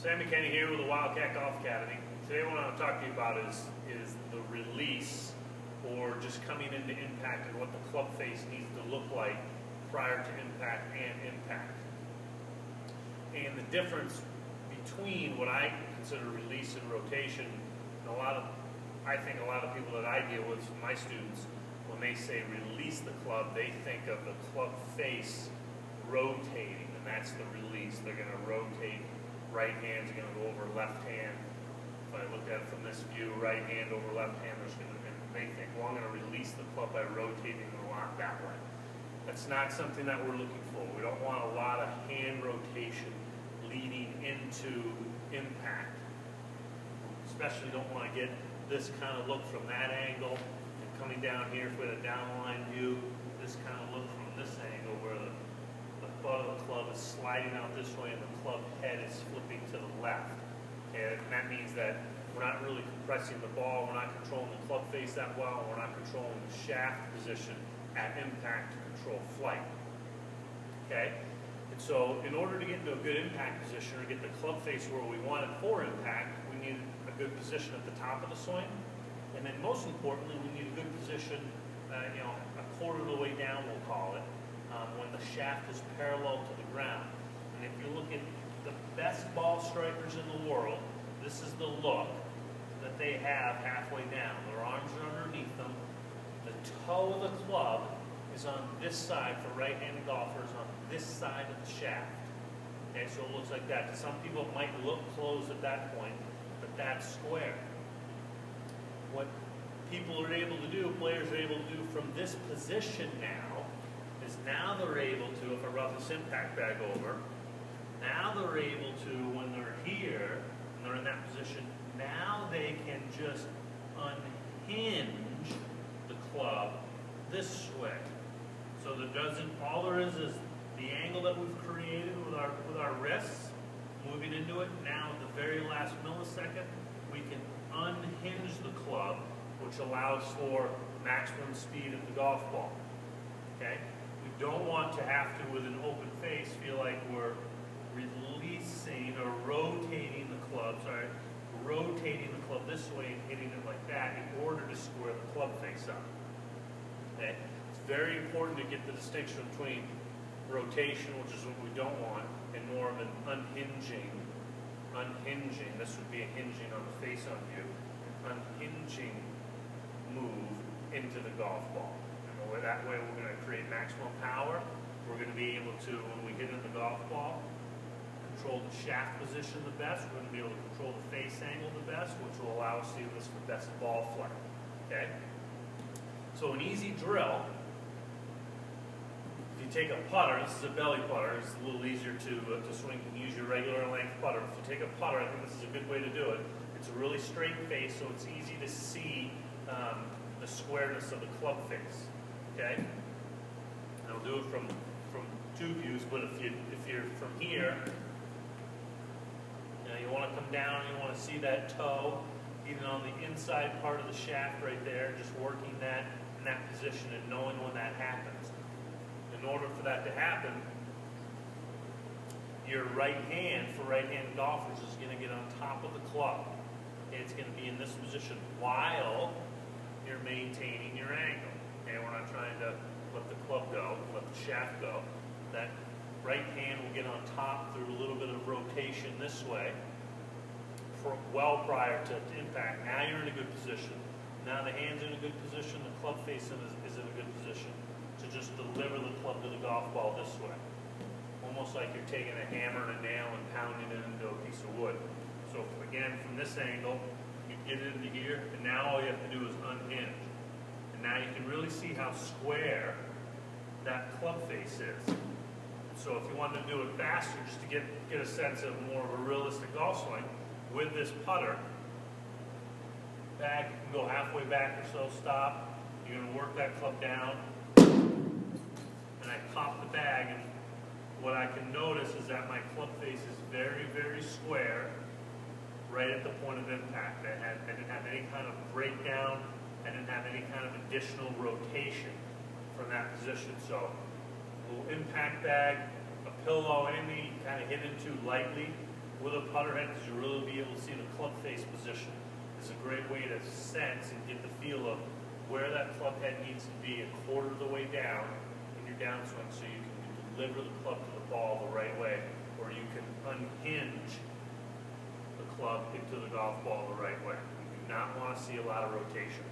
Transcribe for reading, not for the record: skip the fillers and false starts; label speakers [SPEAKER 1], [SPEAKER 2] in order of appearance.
[SPEAKER 1] Sam McKenny here with the Wildcat Golf Academy. Today what I want to talk to you about is the release, or just coming into impact, and what the club face needs to look like prior to impact and impact. And the difference between what I consider release and rotation, and I think a lot of people that I deal with, my students, when they say release the club, they think of the club face rotating, and that's the release. They're going to rotate. Right hand's going to go over left hand. If I looked at it from this view, right hand over left hand, they think, well, I'm going to release the club by rotating the lock that way. That's not something that we're looking for. We don't want a lot of hand rotation leading into impact. Especially don't want to get this kind of look from that angle, and coming down here for the downline view, this kind of look from this angle where the butt of the club is sliding out this way and the club head is flipping to the left. Okay, and that means that we're not really compressing the ball, we're not controlling the club face that well, we're not controlling the shaft position at impact to control flight. Okay? And so in order to get into a good impact position, or get the club face where we want it for impact, we need a good position at the top of the swing. And then most importantly, we need a good position, a quarter of the way down, we'll call it, when the shaft is parallel to the ground. And if you look at the best ball strikers in the world, this is the look that they have halfway down. Their arms are underneath them. The toe of the club is on this side for right-handed golfers, on this side of the shaft. Okay, so it looks like that. To some people it might look closed at that point, but that's square. What people are able to do, players are able to do from this position now, is now they're able to, if I rub this impact bag over, now they're able to, when they're here, and they're in that position, now they can just unhinge the club this way. So there doesn't, all there is the angle that we've created with our wrists, moving into it. Now at the very last millisecond, we can unhinge the club, which allows for maximum speed of the golf ball. Okay? We don't want to have to, with an open face, feel like we're releasing or rotating the club, rotating the club this way and hitting it like that in order to square the club face up. Okay? It's very important to get the distinction between rotation, which is what we don't want, and more of an unhinging. Unhinging, this would be a hinging on the face on view, an unhinging move into the golf ball. And that way we're going to create maximum power. We're going to be able to, when we hit in the golf ball, control the shaft position the best. We're going to be able to control the face angle the best, which will allow us to do this the best ball flight. Okay? So an easy drill, if you take a putter, this is a belly putter, it's a little easier to swing. You can use your regular length putter. If you take a putter, I think this is a good way to do it. It's a really straight face, so it's easy to see the squareness of the club face. Okay? And I'll do it from two views, but if you're from here, you want to come down and you want to see that toe, even on the inside part of the shaft right there, just working that in that position and knowing when that happens. In order for that to happen, your right hand, for right-handed golfers, is going to get on top of the club. Okay, it's going to be in this position while you're maintaining your angle. Okay, we're not trying to let the club go, let the shaft go. That right hand will get on top through a little bit of rotation this way, well prior to impact. Now you're in a good position. Now the hand's in a good position, the club face is in a good position to just deliver the club to the golf ball this way. Almost like you're taking a hammer and a nail and pounding it into a piece of wood. So again, from this angle, you get it into here, and now all you have to do is unhinge. And now you can really see how square that club face is. So if you wanted to do it faster, just to get a sense of more of a realistic golf swing, with this putter, bag, you can go halfway back or so, stop. You're going to work that club down, and I pop the bag, and what I can notice is that my club face is very, very square right at the point of impact. I didn't have any kind of breakdown. I didn't have any kind of additional rotation from that position. So a little impact bag, a pillow, anything you kind of hit into lightly, with a putter head, because you'll really be able to see the club face position. It's a great way to sense and get the feel of where that club head needs to be a quarter of the way down in your downswing, so you can deliver the club to the ball the right way, or you can unhinge the club into the golf ball the right way. You do not want to see a lot of rotation.